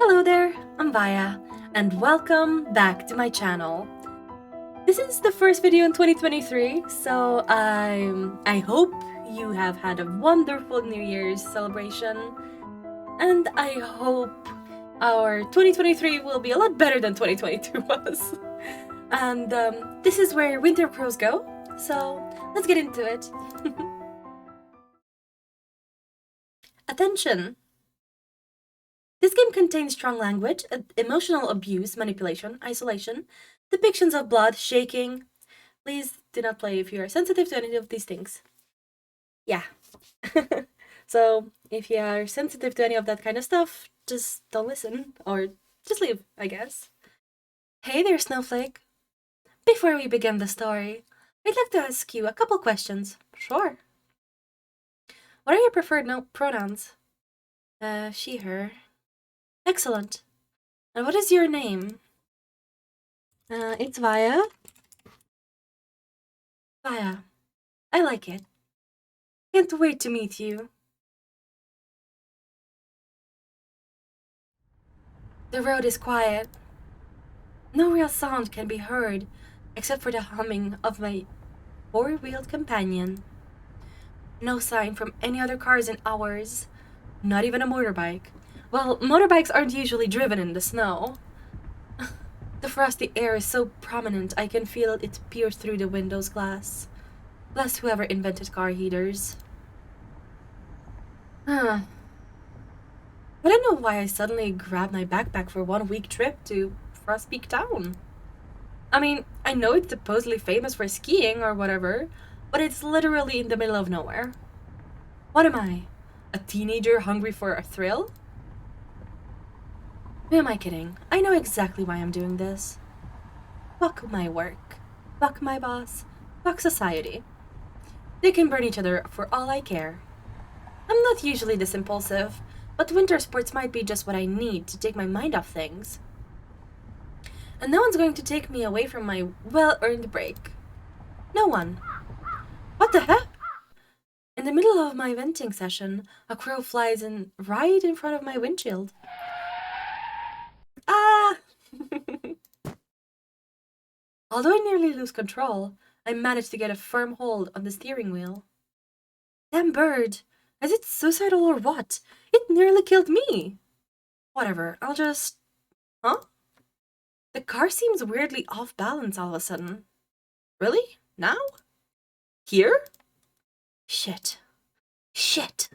Hello there, I'm Vaya, and welcome back to my channel. This is the first video in 2023, so I hope you have had a wonderful New Year's celebration, and I hope our 2023 will be a lot better than 2022 was. And this is where Winter Crows go, so let's get into it. Attention! This game contains strong language, emotional abuse, manipulation, isolation, depictions of blood, shaking. Please do not play if you are sensitive to any of these things. Yeah. So, if you are sensitive to any of that kind of stuff, just don't listen, or just leave, I guess. Hey there, Snowflake. Before we begin the story, I'd like to ask you a couple questions. Sure. What are your preferred pronouns? She, her. Excellent. And what is your name? It's Vaya. Vaya. I like it. Can't wait to meet you. The road is quiet. No real sound can be heard, except for the humming of my four-wheeled companion. No sign from any other cars in hours. Not even a motorbike. Well, motorbikes aren't usually driven in the snow. The frosty air is so prominent I can feel it pierce through the window's glass. Bless whoever invented car heaters. I don't know why I suddenly grabbed my backpack for 1 week trip to Frostpeak Town. I mean, I know it's supposedly famous for skiing or whatever, but it's literally in the middle of nowhere. What am I? A teenager hungry for a thrill? Who am I kidding? I know exactly why I'm doing this. Fuck my work. Fuck my boss. Fuck society. They can burn each other for all I care. I'm not usually this impulsive, but winter sports might be just what I need to take my mind off things. And no one's going to take me away from my well-earned break. No one. What the heck? In the middle of my venting session, a crow flies in right in front of my windshield. Ah! Although I nearly lose control, I managed to get a firm hold on the steering wheel. Damn bird! Is it suicidal or what? It nearly killed me! Whatever, I'll just... Huh? The car seems weirdly off balance all of a sudden. Really? Now? Here? Shit. Shit!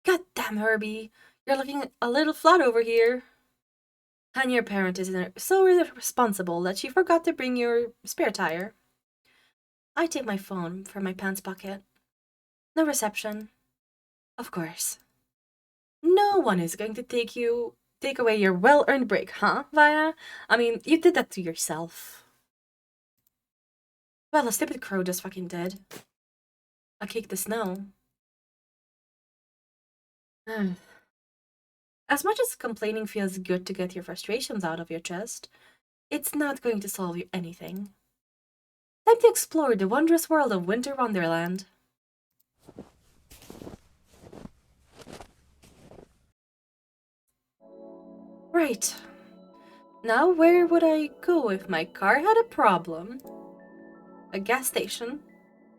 God damn, Herbie. You're looking a little flat over here. And your parent is so irresponsible that she forgot to bring your spare tire. I take my phone from my pants pocket. No reception. Of course. No one is going to take away your well-earned break, huh, Vaya? I mean, you did that to yourself. Well, the stupid crow just fucking did. I kicked the snow. As much as complaining feels good to get your frustrations out of your chest, it's not going to solve you anything. Time to explore the wondrous world of Winter Wonderland. Right. Now where would I go if my car had a problem? A gas station?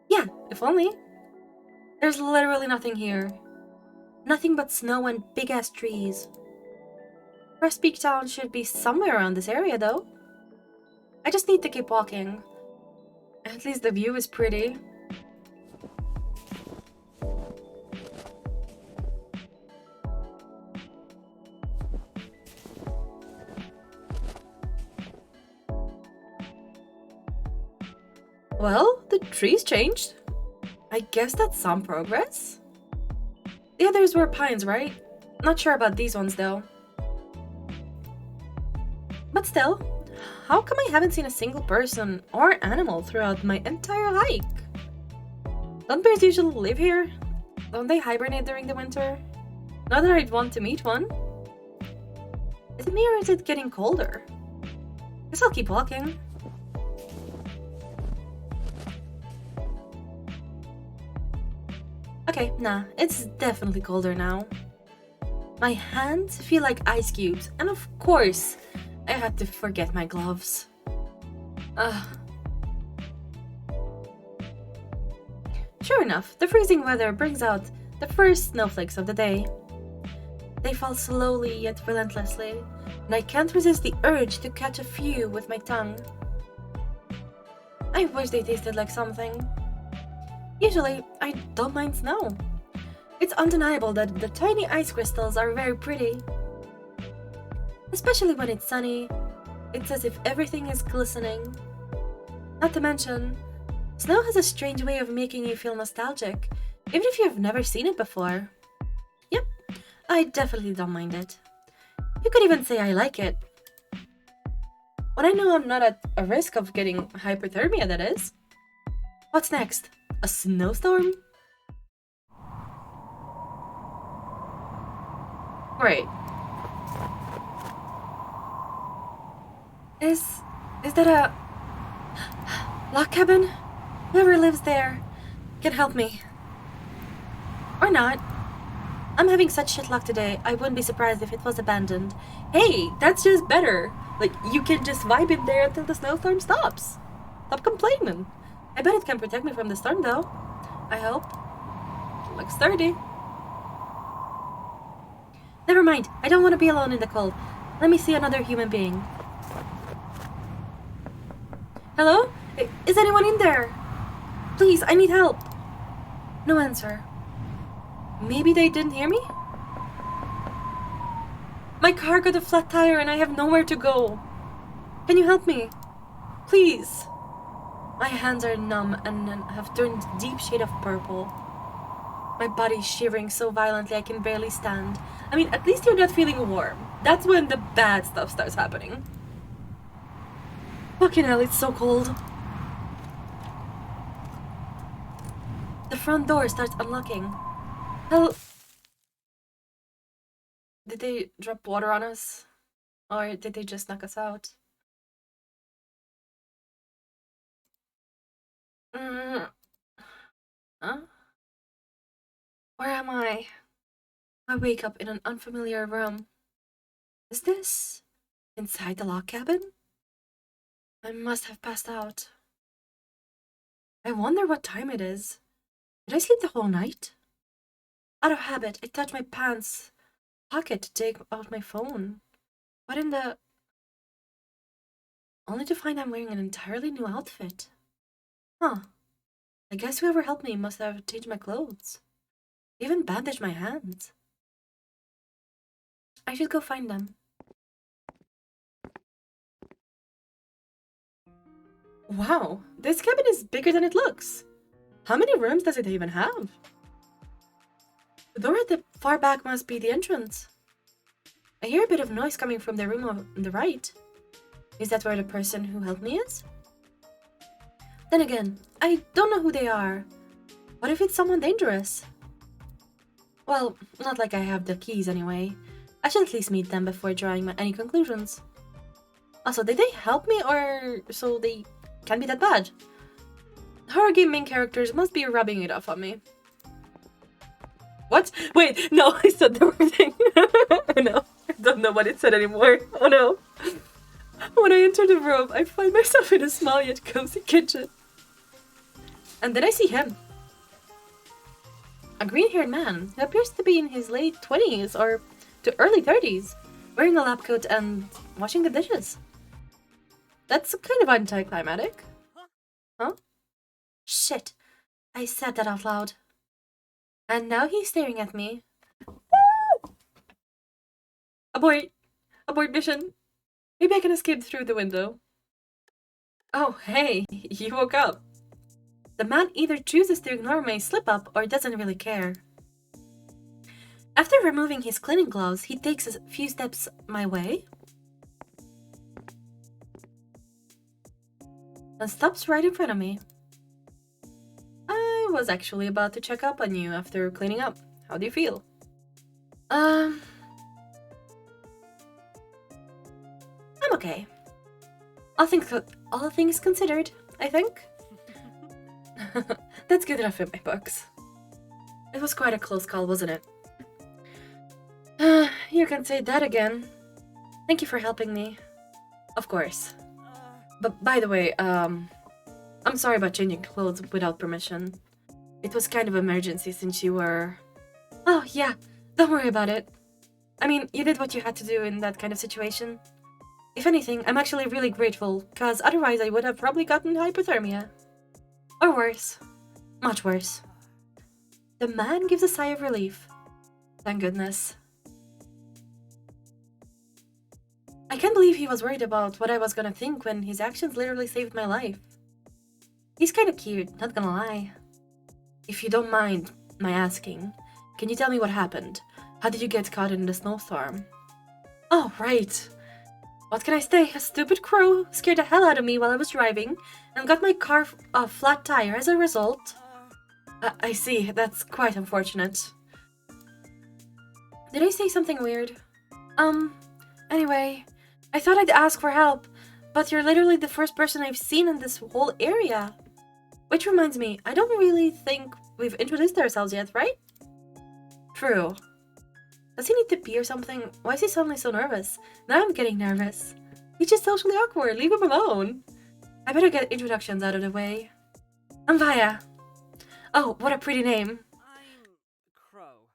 Yeah, if only. There's literally nothing here. Nothing but snow and big-ass trees. Frostpeak Town should be somewhere around this area, though. I just need to keep walking. At least the view is pretty. Well, the trees changed. I guess that's some progress. The others were pines, right? Not sure about these ones, though. But still, how come I haven't seen a single person or animal throughout my entire hike? Don't bears usually live here? Don't they hibernate during the winter? Not that I'd want to meet one. Is it me or is it getting colder? Guess I'll keep walking. Okay, nah, it's definitely colder now. My hands feel like ice cubes, and of course, I had to forget my gloves. Ugh. Sure enough, the freezing weather brings out the first snowflakes of the day. They fall slowly yet relentlessly, and I can't resist the urge to catch a few with my tongue. I wish they tasted like something. Usually, I don't mind snow. It's undeniable that the tiny ice crystals are very pretty. Especially when it's sunny, it's as if everything is glistening. Not to mention, snow has a strange way of making you feel nostalgic, even if you've never seen it before. Yep, I definitely don't mind it. You could even say I like it. When I know I'm not at a risk of getting hypothermia, that is. What's next? A snowstorm? Great. Is that a log cabin? Whoever lives there can help me. Or not. I'm having such shit luck today, I wouldn't be surprised if it was abandoned. Hey, that's just better. Like, you can just vibe in there until the snowstorm stops. Stop complaining. I bet it can protect me from the storm, though. I hope. Looks sturdy. Never mind, I don't want to be alone in the cold. Let me see another human being. Hello? Is anyone in there? Please, I need help. No answer. Maybe they didn't hear me? My car got a flat tire and I have nowhere to go. Can you help me? Please. My hands are numb and have turned a deep shade of purple. My body's shivering so violently I can barely stand. I mean, at least you're not feeling warm. That's when the bad stuff starts happening. Fucking hell, it's so cold. The front door starts unlocking. Hell... Did they drop water on us? Or did they just knock us out? Huh? Where am I? I wake up in an unfamiliar room. Is this inside the log cabin? I must have passed out. I wonder what time it is. Did I sleep the whole night? Out of habit, I touch my pants pocket to take out my phone. What in the... Only to find I'm wearing an entirely new outfit. Huh. I guess whoever helped me must have changed my clothes. Even bandaged my hands. I should go find them. Wow, this cabin is bigger than it looks. How many rooms does it even have? The door at the far back must be the entrance. I hear a bit of noise coming from the room on the right. Is that where the person who helped me is? Then again, I don't know who they are. What if it's someone dangerous? Well, not like I have the keys anyway. I should at least meet them before drawing any conclusions. Also, did they help me or so they can't be that bad? Horror game main characters must be rubbing it off on me. What? Wait, no, I said the wrong thing. Oh no, I don't know what it said anymore. Oh no. When I enter the room, I find myself in a small yet cozy kitchen. And then I see him. A green-haired man who appears to be in his late 20s or to early 30s, wearing a lab coat and washing the dishes. That's kind of anticlimactic. Huh? Shit, I said that out loud. And now he's staring at me. Woo! Abort! Abort mission! Maybe I can escape through the window. Oh, hey, you woke up. The man either chooses to ignore my slip-up or doesn't really care. After removing his cleaning gloves, he takes a few steps my way and stops right in front of me. I was actually about to check up on you after cleaning up. How do you feel? I'm okay. All things considered, I think. That's good enough in my books. It was quite a close call, wasn't it? You can say that again. Thank you for helping me. Of course. But by the way, I'm sorry about changing clothes without permission. It was kind of an emergency since you were... Oh, yeah, don't worry about it. I mean, you did what you had to do in that kind of situation. If anything, I'm actually really grateful, cause otherwise I would have probably gotten hypothermia. Or worse. Much worse. The man gives a sigh of relief. Thank goodness. I can't believe he was worried about what I was gonna think when his actions literally saved my life. He's kinda cute, not gonna lie. If you don't mind my asking, can you tell me what happened? How did you get caught in the snowstorm? Oh, right. What can I say? A stupid crow scared the hell out of me while I was driving and got my car a flat tire as a result. I see. That's quite unfortunate. Did I say something weird? Anyway, I thought I'd ask for help, but you're literally the first person I've seen in this whole area. Which reminds me, I don't really think we've introduced ourselves yet, right? True. Does he need to pee or something? Why is he suddenly so nervous? Now I'm getting nervous. He's just socially awkward. Leave him alone. I better get introductions out of the way. I'm Vaya. Oh, what a pretty name. I'm Crow.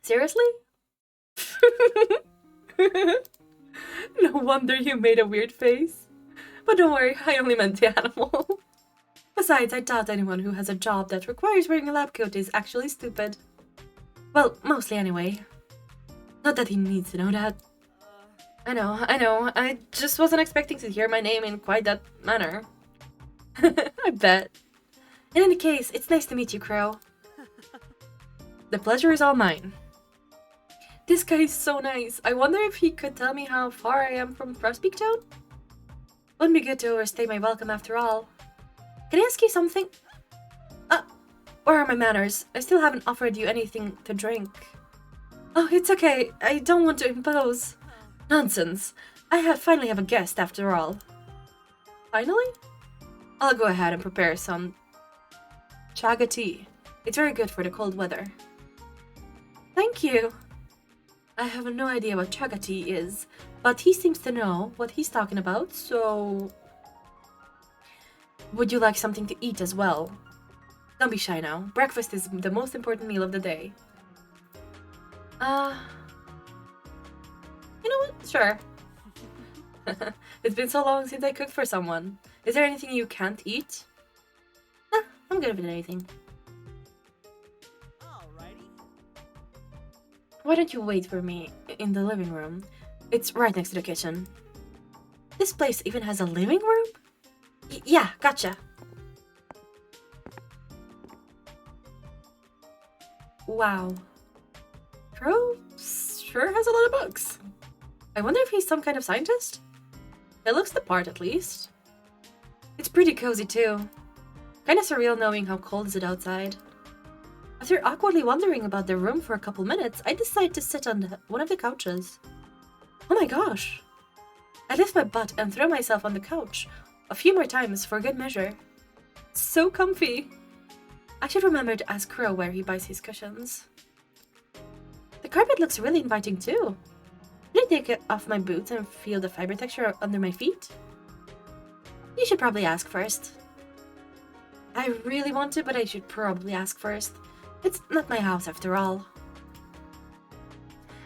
Seriously? No wonder you made a weird face. But don't worry, I only meant the animal. Besides, I doubt anyone who has a job that requires wearing a lab coat is actually stupid. Well, mostly anyway. Not that he needs to know that. I know. I just wasn't expecting to hear my name in quite that manner. I bet. In any case, it's nice to meet you, Crow. The pleasure is all mine. This guy is so nice. I wonder if he could tell me how far I am from Frostpeak Town? Wouldn't be good to overstay my welcome after all. Can I ask you something? Where are my manners? I still haven't offered you anything to drink. Oh, it's okay. I don't want to impose. Nonsense. I finally have a guest after all. Finally? I'll go ahead and prepare some chaga tea. It's very good for the cold weather. Thank you. I have no idea what chaga tea is, but he seems to know what he's talking about, so... Would you like something to eat as well? Don't be shy now. Breakfast is the most important meal of the day. You know what? Sure. It's been so long since I cooked for someone. Is there anything you can't eat? Nah, I'm good with anything. Alrighty. Why don't you wait for me in the living room? It's right next to the kitchen. This place even has a living room? Yeah, gotcha. Wow. Crow sure has a lot of books. I wonder if he's some kind of scientist? It looks the part, at least. It's pretty cozy, too. Kinda surreal knowing how cold is it outside. After awkwardly wondering about the room for a couple minutes, I decide to sit on one of the couches. Oh my gosh! I lift my butt and throw myself on the couch a few more times for good measure. It's so comfy! I should remember to ask Crow where he buys his cushions. The carpet looks really inviting too. Can I take off my boots and feel the fiber texture under my feet? You should probably ask first. I really want to, but I should probably ask first. It's not my house after all.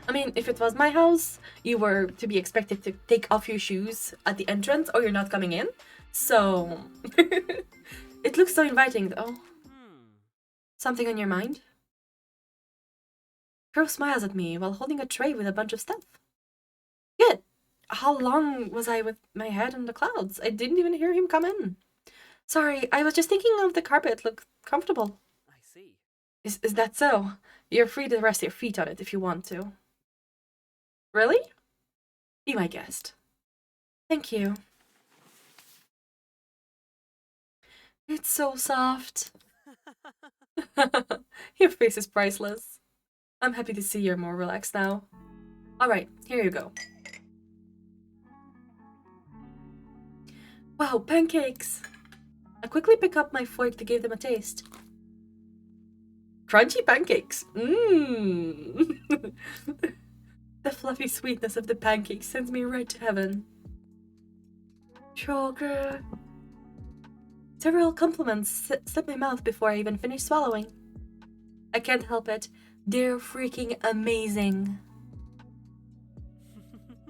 I mean, if it was my house, you were to be expected to take off your shoes at the entrance or you're not coming in. So... It looks so inviting though. Something on your mind? Crow smiles at me while holding a tray with a bunch of stuff. Good. How long was I with my head in the clouds? I didn't even hear him come in. Sorry, I was just thinking of the carpet looked comfortable. I see. Is that so? You're free to rest your feet on it if you want to. Really? Be my guest. Thank you. It's so soft. Your face is priceless. I'm happy to see you're more relaxed now. Alright, here you go. Wow, pancakes! I quickly pick up my fork to give them a taste. Crunchy pancakes. Mmm. The fluffy sweetness of the pancakes sends me right to heaven. Sugar. Several compliments slip my mouth before I even finish swallowing. I can't help it. They're freaking amazing.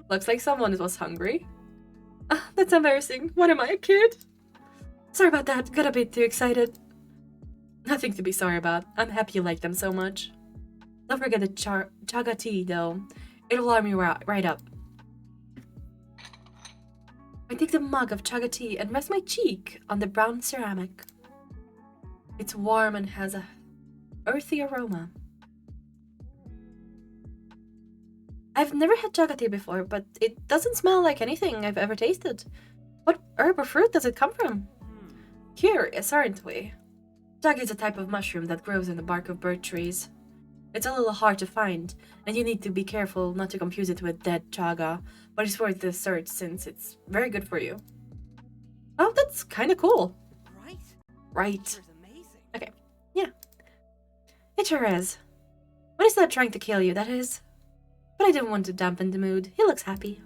Looks like someone was hungry. Ah, that's embarrassing. What am I, a kid? Sorry about that. Got a bit too excited. Nothing to be sorry about. I'm happy you like them so much. Don't forget the chaga tea, though. It'll warm me right up. I take the mug of chaga tea and rest my cheek on the brown ceramic. It's warm and has a earthy aroma. I've never had chaga tea before, but it doesn't smell like anything I've ever tasted. What herb or fruit does it come from? Curious, aren't we? Chaga is a type of mushroom that grows in the bark of birch trees. It's a little hard to find, and you need to be careful not to confuse it with dead chaga, but it's worth the search since it's very good for you. Oh, that's kinda cool. Right? Right. It's amazing. Okay, yeah. It sure is. When he's not trying to kill you, that is. But I didn't want to dampen the mood. He looks happy.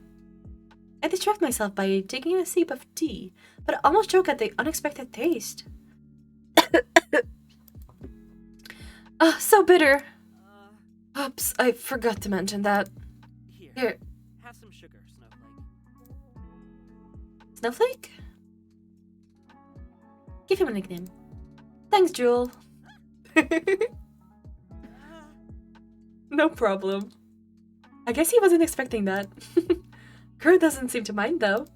I distract myself by taking a sip of tea, but I almost choke at the unexpected taste. Ah, so bitter. Oops, I forgot to mention that. Here. Have some sugar, Snowflake. Snowflake? Give him a nickname. Thanks, Jewel. No problem. I guess he wasn't expecting that. Crow doesn't seem to mind, though.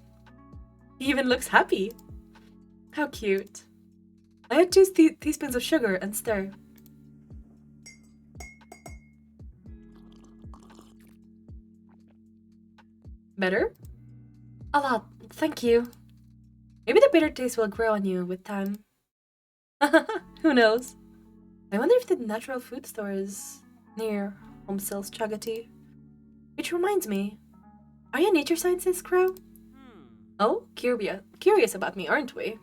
He even looks happy. How cute. I add 2 teaspoons of sugar and stir. Better? A lot, thank you. Maybe the bitter taste will grow on you with time. Who knows? I wonder if the natural food store is near home sells chaga tea. Which reminds me, are you a nature scientist, Crow? Oh, curious about me, aren't we?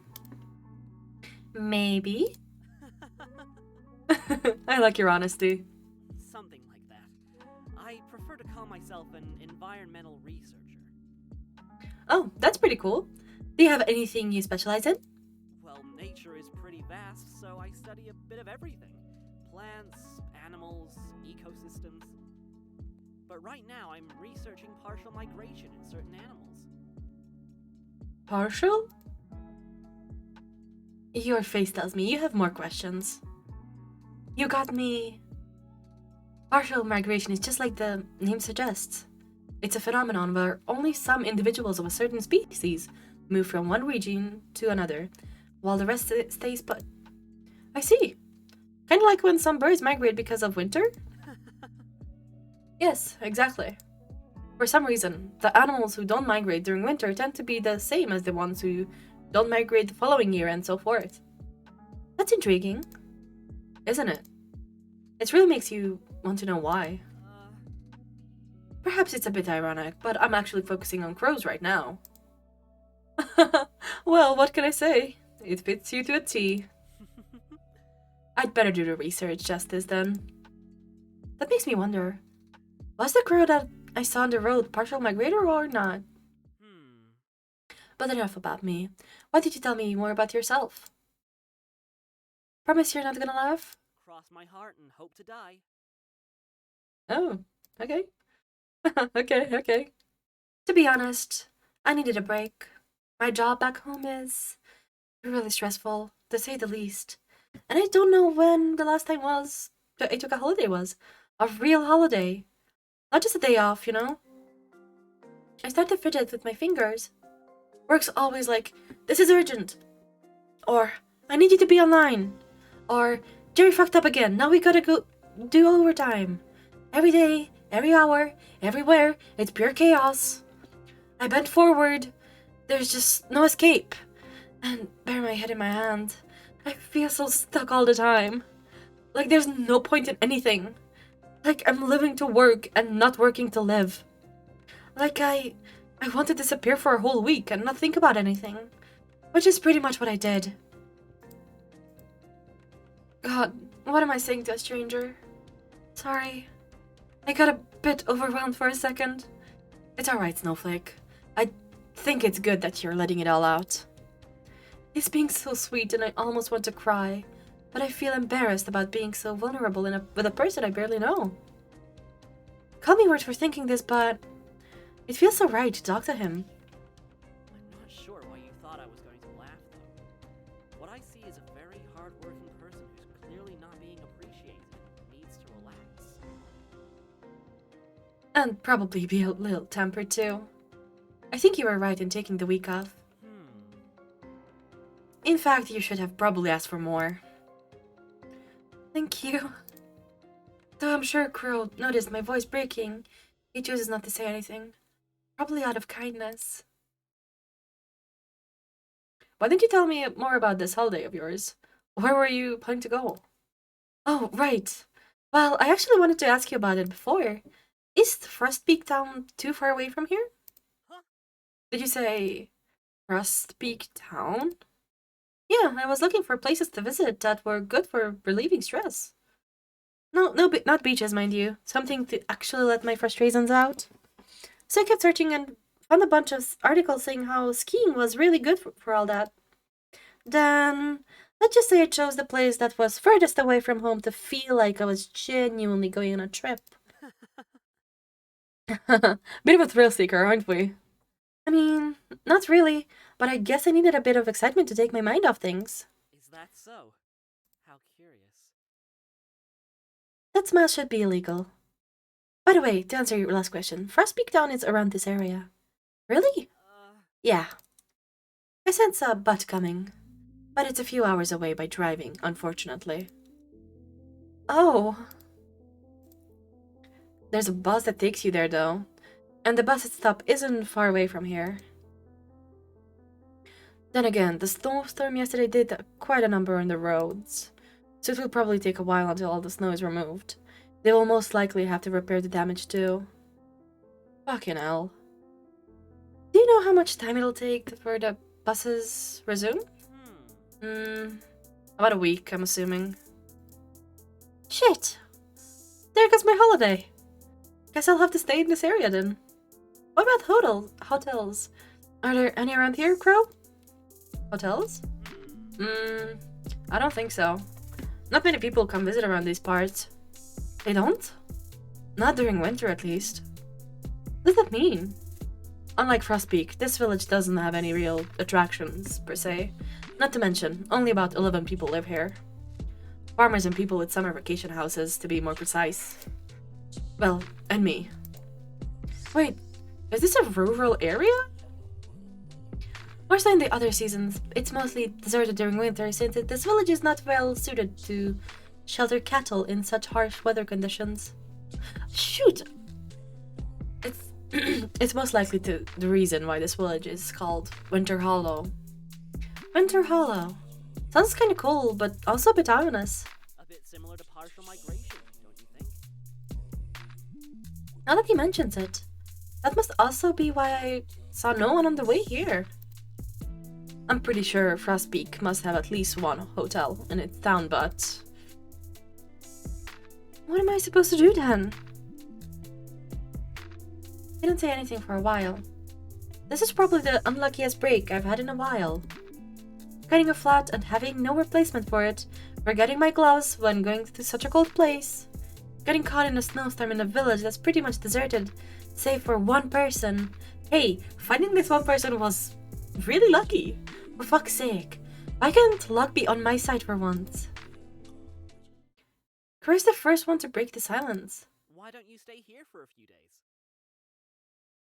Maybe. I like your honesty. Something like that. I prefer to call myself an environmental researcher. Oh, that's pretty cool. Do you have anything you specialize in? Well, nature is pretty vast, so I study a bit of everything. Plants, animals, ecosystems. But right now, I'm researching partial migration in certain animals. Partial? Your face tells me you have more questions. You got me. Partial migration is just like the name suggests. It's a phenomenon where only some individuals of a certain species move from one region to another, while the rest stays put. I see. Kind of like when some birds migrate because of winter? Yes, exactly. For some reason, the animals who don't migrate during winter tend to be the same as the ones who don't migrate the following year and so forth. That's intriguing, isn't it? It really makes you want to know why. Perhaps it's a bit ironic, but I'm actually focusing on crows right now. Well, what can I say? It fits you to a T. I'd better do the research justice then. That makes me wonder, was the crow that I saw on the road partial migrator or not? But enough about me. Why did you tell me more about yourself? Promise you're not gonna laugh? Cross my heart and hope to die. Oh, okay. Okay. To be honest, I needed a break. My job back home is really stressful, to say the least. And I don't know when the last time was that I took a holiday was. A real holiday. Not just a day off, you know? I start to fidget with my fingers. Work's always like, this is urgent. Or, I need you to be online. Or, Jerry fucked up again, now we gotta go do overtime. Every day, every hour, everywhere, it's pure chaos. I bend forward. There's just no escape. And bury my head in my hand. I feel so stuck all the time. Like there's no point in anything. Like I'm living to work and not working to live. Like I want to disappear for a whole week and not think about anything. Which is pretty much what I did. God, what am I saying to a stranger? Sorry. I got a bit overwhelmed for a second. It's alright, Snowflake. I think it's good that you're letting it all out. He's being so sweet and I almost want to cry, but I feel embarrassed about being so vulnerable with a person I barely know. Call me weird for thinking this, but it feels so right to talk to him. I'm not sure why you thought I was going to laugh, though. What I see is a very hard-working person who's clearly not being appreciated and needs to relax. And probably be a little tempered too. I think you were right in taking the week off. In fact, you should have probably asked for more. Thank you. Though I'm sure Crow noticed my voice breaking, he chooses not to say anything. Probably out of kindness. Why didn't you tell me more about this holiday of yours? Where were you planning to go? Oh, right. Well, I actually wanted to ask you about it before. Is Frostpeak Town too far away from here? Huh? Did you say Frostpeak Town? Yeah, I was looking for places to visit that were good for relieving stress. No, not beaches, mind you. Something to actually let my frustrations out. So I kept searching and found a bunch of articles saying how skiing was really good for all that. Then, let's just say I chose the place that was furthest away from home to feel like I was genuinely going on a trip. Bit of a thrill seeker, aren't we? I mean, not really, but I guess I needed a bit of excitement to take my mind off things. Is that so? How curious. That smell should be illegal. By the way, to answer your last question, Frostpeak Town is around this area. Really? Yeah. I sense a butt coming, but it's a few hours away by driving, unfortunately. Oh. There's a bus that takes you there, though. And the bus stop isn't far away from here. Then again, the snowstorm yesterday did quite a number on the roads, so it will probably take a while until all the snow is removed. They will most likely have to repair the damage too. Fucking hell. Do you know how much time it'll take for the buses resume? About a week, I'm assuming. Shit! There goes my holiday! Guess I'll have to stay in this area then. What about hotels? Are there any around here, Crow? Hotels? I don't think so. Not many people come visit around these parts. They don't? Not during winter, at least. What does that mean? Unlike Frostpeak, this village doesn't have any real attractions, per se. Not to mention, only about 11 people live here. Farmers and people with summer vacation houses, to be more precise. Well, and me. Wait, is this a rural area? More so in the other seasons, it's mostly deserted during winter since this village is not well suited to shelter cattle in such harsh weather conditions. Shoot! It's most likely the reason why this village is called Winter Hollow. Winter Hollow. Sounds kinda cool, but also a bit ominous. A bit similar to partial migration, don't you think? Now that he mentions it, that must also be why I saw no one on the way here. I'm pretty sure Frostpeak must have at least one hotel in its town, but... What am I supposed to do then? He didn't say anything for a while. This is probably the unluckiest break I've had in a while. Getting a flat and having no replacement for it, forgetting my gloves when going to such a cold place, getting caught in a snowstorm in a village that's pretty much deserted, save for one person. Hey, finding this one person was really lucky. For fuck's sake, why can't luck be on my side for once? Crow's the first one to break the silence. Why don't you stay here for a few days?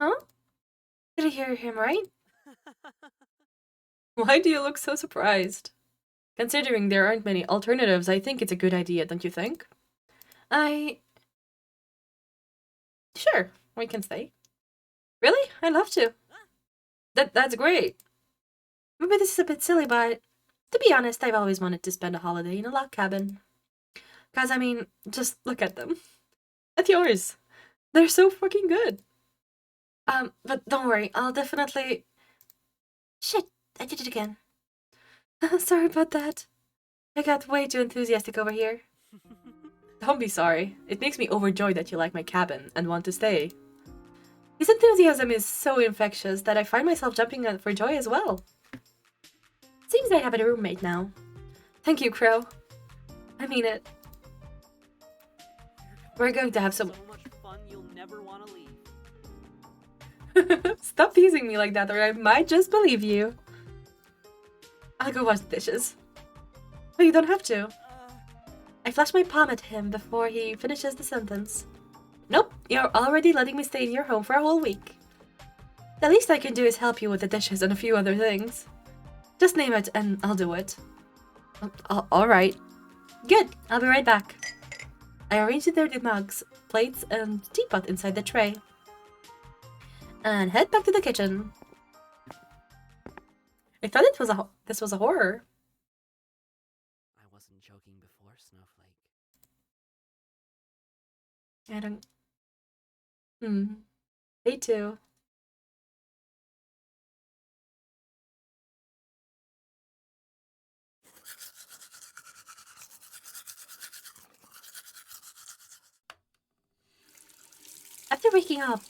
Huh? Did I hear him right? Why do you look so surprised? Considering there aren't many alternatives, I think it's a good idea, don't you think? Sure, we can stay. Really? I'd love to. That's great. Maybe this is a bit silly, but to be honest, I've always wanted to spend a holiday in a log cabin. Cause I mean, just look at them. At yours. They're so fucking good. But don't worry, I'll definitely... Shit, I did it again. Sorry about that. I got way too enthusiastic over here. Don't be sorry. It makes me overjoyed that you like my cabin and want to stay. His enthusiasm is so infectious that I find myself jumping up for joy as well. Seems I have a roommate now. Thank you, Crow. I mean it. We're going to have so some... much fun you'll never want to leave. Stop teasing me like that or I might just believe you. I'll go wash the dishes. But you don't have to. I flash my palm at him before he finishes the sentence. Nope, you're already letting me stay in your home for a whole week. The least I can do is help you with the dishes and a few other things. Just name it and I'll do it. Alright. Good, I'll be right back. I arrange the dirty mugs, plates, and teapot inside the tray. And head back to the kitchen. I thought this was a horror. I wasn't joking before, Snowflake. I don't... Me too. After waking up,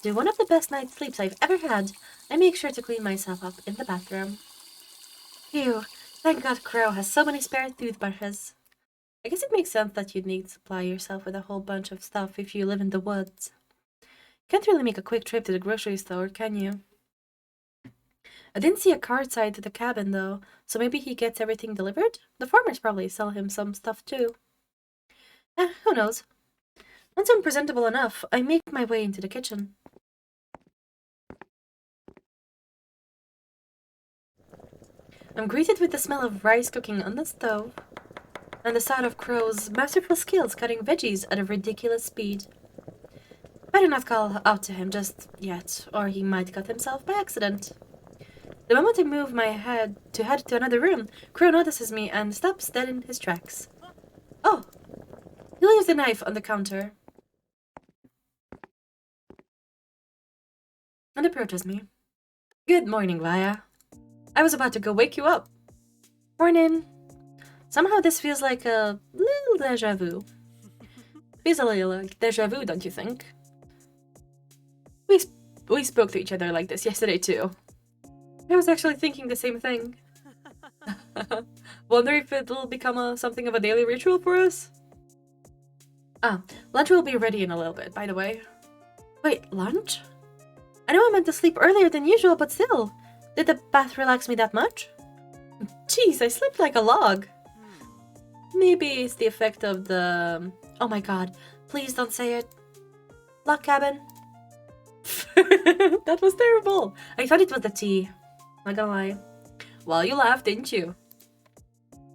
do one of the best night's sleeps I've ever had, I make sure to clean myself up in the bathroom. Phew, thank God Crow has so many spare toothbrushes. I guess it makes sense that you'd need to supply yourself with a whole bunch of stuff if you live in the woods. Can't really make a quick trip to the grocery store, can you? I didn't see a cart side to the cabin though, so maybe he gets everything delivered? The farmers probably sell him some stuff too. Who knows? Once I'm presentable enough, I make my way into the kitchen. I'm greeted with the smell of rice cooking on the stove, and the sound of Crow's masterful skills cutting veggies at a ridiculous speed. Better not call out to him just yet, or he might cut himself by accident. The moment I move my head to another room, Crow notices me and stops dead in his tracks. Oh! He leaves the knife on the counter and approaches me. Good morning, Vaya. I was about to go wake you up. Morning. Somehow this feels like a little deja vu. Feels a little like deja vu, don't you think? We spoke to each other like this yesterday too. I was actually thinking the same thing. Wonder if it'll become something of a daily ritual for us? Lunch will be ready in a little bit, by the way. Wait, lunch? I know I meant to sleep earlier than usual, but still. Did the bath relax me that much? Jeez, I slept like a log. Maybe it's the effect of the... Oh my god, please don't say it. Log cabin. That was terrible. I thought it was the tea. Not gonna lie. Well, you laughed, didn't you?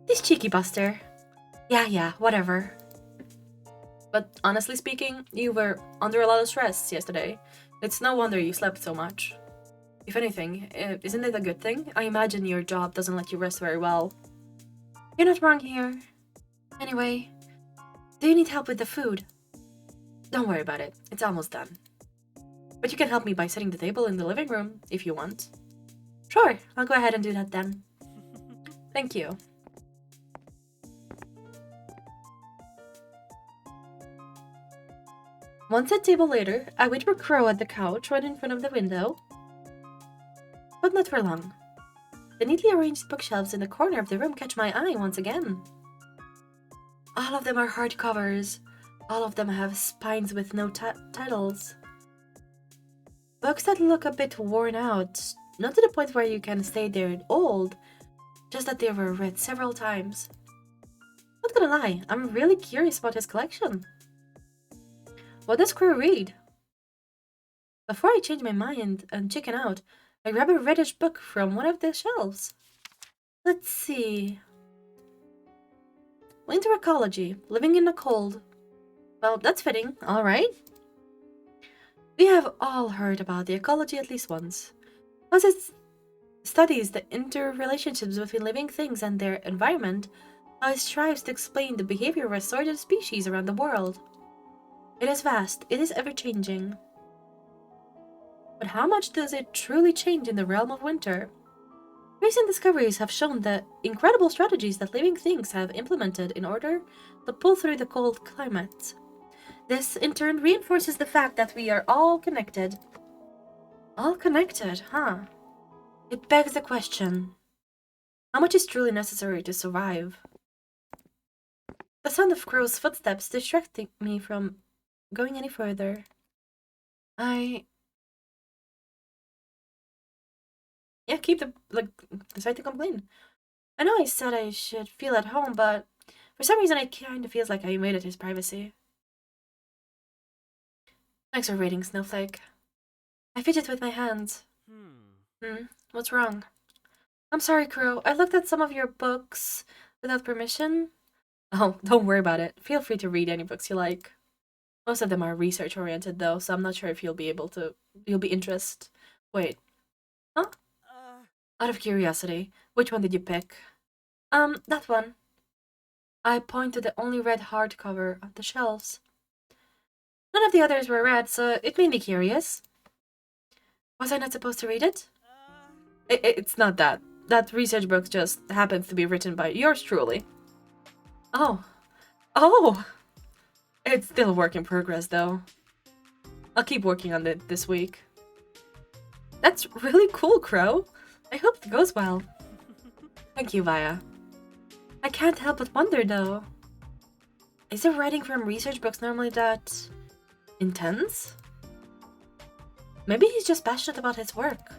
This cheeky buster. Yeah, whatever. But honestly speaking, you were under a lot of stress yesterday. It's no wonder you slept so much. If anything, isn't it a good thing? I imagine your job doesn't let you rest very well. You're not wrong here. Anyway, do you need help with the food? Don't worry about it. It's almost done. But you can help me by setting the table in the living room, if you want. Sure, I'll go ahead and do that then. Thank you. One set table later, I wait for Crow at the couch right in front of the window. But not for long. The neatly arranged bookshelves in the corner of the room catch my eye once again. All of them are hardcovers. All of them have spines with no titles. Books that look a bit worn out, not to the point where you can say they're old, just that they were read several times. Not gonna lie, I'm really curious about his collection. What does Crow read? Before I change my mind and chicken out, I grab a reddish book from one of the shelves. Let's see. Winter Ecology, Living in the Cold. Well, that's fitting, alright. We have all heard about the ecology at least once. As it studies the interrelationships between living things and their environment, how it strives to explain the behavior of assorted species around the world. It is vast, it is ever-changing. But how much does it truly change in the realm of winter? Recent discoveries have shown the incredible strategies that living things have implemented in order to pull through the cold climate. This, in turn, reinforces the fact that we are all connected. All connected, huh? It begs the question, how much is truly necessary to survive? The sound of Crow's footsteps distracting me from going any further. Keep decide to complain. I know I said I should feel at home, but for some reason it kind of feels like I invaded his privacy. Thanks for reading, Snowflake. I fidget with my hands. What's wrong? I'm sorry, Crow. I looked at some of your books without permission. Oh, don't worry about it. Feel free to read any books you like. Most of them are research-oriented, though, so I'm not sure if you'll be interested. Wait. Huh? Out of curiosity, which one did you pick? That one. I point to the only red hardcover on the shelves. None of the others were red, so it made me curious. Was I not supposed to read it? It's not that. That research book just happens to be written by yours truly. Oh. Oh! It's still a work in progress, though. I'll keep working on it this week. That's really cool, Crow. I hope it goes well. Thank you, Vaya. I can't help but wonder, though. Is the writing from research books normally that intense? Maybe he's just passionate about his work.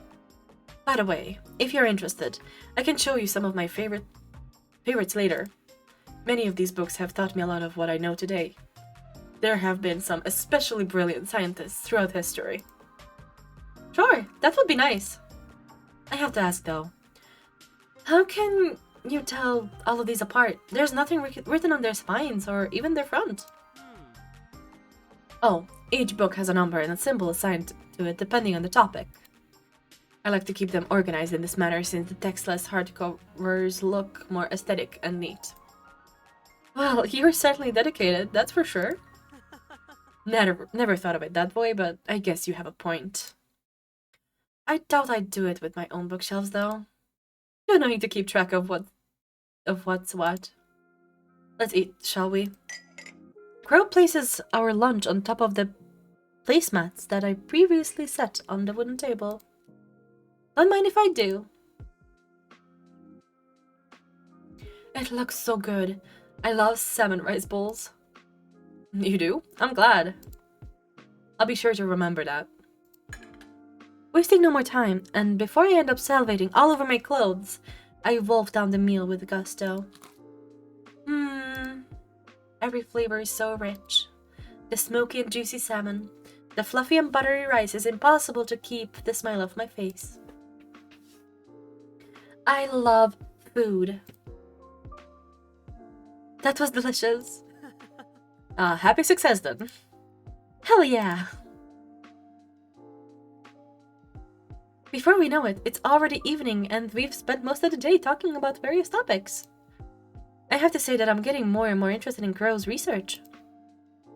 By the way, if you're interested, I can show you some of my favorites later. Many of these books have taught me a lot of what I know today. There have been some especially brilliant scientists throughout history. Sure, that would be nice. I have to ask though, how can you tell all of these apart? There's nothing written on their spines or even their front. Oh, each book has a number and a symbol assigned to it depending on the topic. I like to keep them organized in this manner since the textless hardcovers look more aesthetic and neat. Well, you're certainly dedicated, that's for sure. Never thought of it that way, but I guess you have a point. I doubt I'd do it with my own bookshelves, though. Too annoying to keep track of what's what. Let's eat, shall we? Crow places our lunch on top of the placemats that I previously set on the wooden table. Don't mind if I do. It looks so good. I love salmon rice bowls. You do? I'm glad. I'll be sure to remember that. Wasting no more time, and before I end up salivating all over my clothes, I wolf down the meal with gusto. Every flavor is so rich. The smoky and juicy salmon, the fluffy and buttery rice is impossible to keep the smile off my face. I love food. That was delicious. Happy success then. Hell yeah! Before we know it, it's already evening and we've spent most of the day talking about various topics. I have to say that I'm getting more and more interested in Crow's research.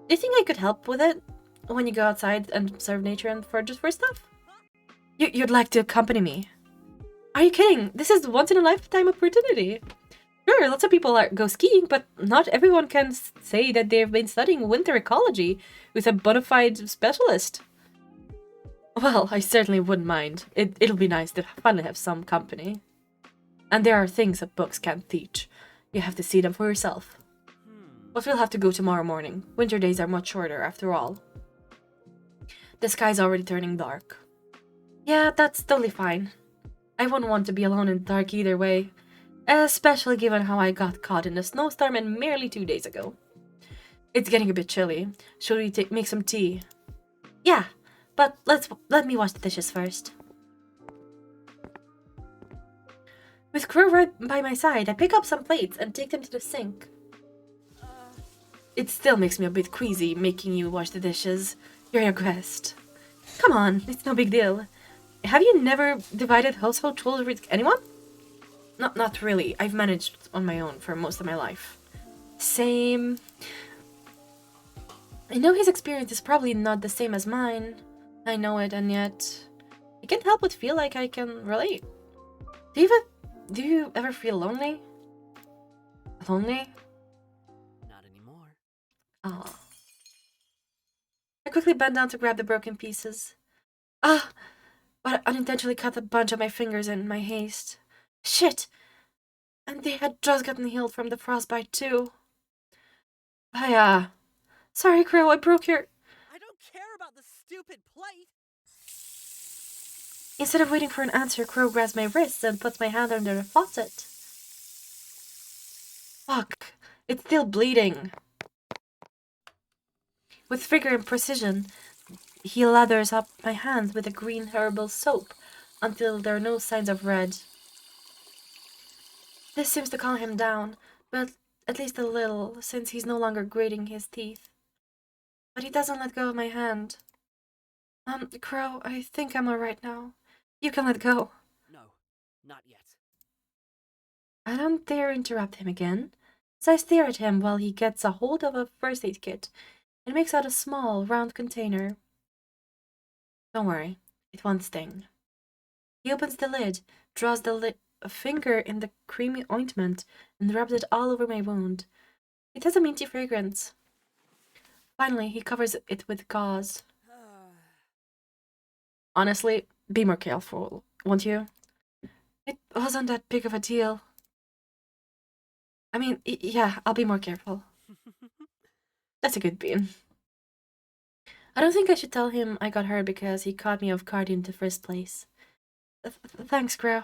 Do you think I could help with it when you go outside and observe nature and forage for stuff? You'd like to accompany me? Are you kidding? This is once-in-a-lifetime opportunity. Sure, lots of people go skiing, but not everyone can say that they've been studying winter ecology with a bona fide specialist. Well, I certainly wouldn't mind. It'll be nice to finally have some company. And there are things that books can't teach. You have to see them for yourself. But we'll have to go tomorrow morning. Winter days are much shorter, after all. The sky's already turning dark. Yeah, that's totally fine. I wouldn't want to be alone in the dark either way. Especially given how I got caught in a snowstorm and merely 2 days ago. It's getting a bit chilly. Should we make some tea? Yeah, but let me wash the dishes first. With Crow right by my side, I pick up some plates and take them to the sink. It still makes me a bit queasy making you wash the dishes. You're a guest. Come on, it's no big deal. Have you never divided household chores with anyone? Not really. I've managed on my own for most of my life. Same. I know his experience is probably not the same as mine. I know it, and yet I can't help but feel like I can relate. do you ever feel lonely? Lonely? Not anymore. Ah. I quickly bent down to grab the broken pieces. Ah! But I unintentionally cut a bunch of my fingers in my haste. Shit! And they had just gotten healed from the frostbite, too. Sorry, Crow, I broke your... I don't care about the stupid plate! Instead of waiting for an answer, Crow grabs my wrists and puts my hand under the faucet. Fuck. It's still bleeding. With vigor and precision, he lathers up my hands with a green herbal soap until there are no signs of red. This seems to calm him down, but at least a little, since he's no longer grating his teeth. But he doesn't let go of my hand. Crow, I think I'm alright now. You can let go. No, not yet. I don't dare interrupt him again, so I stare at him while he gets a hold of a first aid kit and makes out a small, round container. Don't worry, it won't sting. He opens the lid, draws a finger in the creamy ointment, and rubs it all over my wound. It has a minty fragrance. Finally, he covers it with gauze. Honestly, be more careful, won't you? It wasn't that big of a deal. I mean, yeah, I'll be more careful. That's a good bean. I don't think I should tell him I got hurt because he caught me off guard in the first place. Thanks, Crow.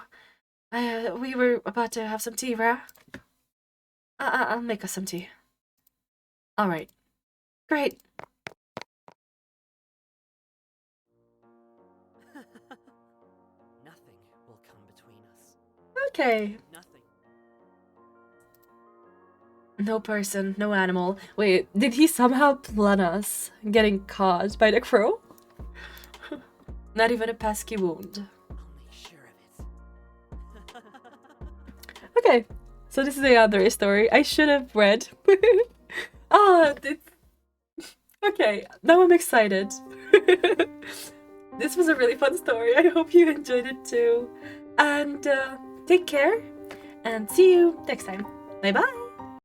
We were about to have some tea, right? I'll make us some tea. Alright. Great. Nothing will come between us. Okay. Nothing. No person, no animal. Wait, did he somehow plan us getting caught by the crow? Not even a pesky wound. I'll make sure of it. Okay, so this is another story I should have read. Okay, now I'm excited. This was a really fun story. I hope you enjoyed it too. And take care, and see you next time. Bye bye!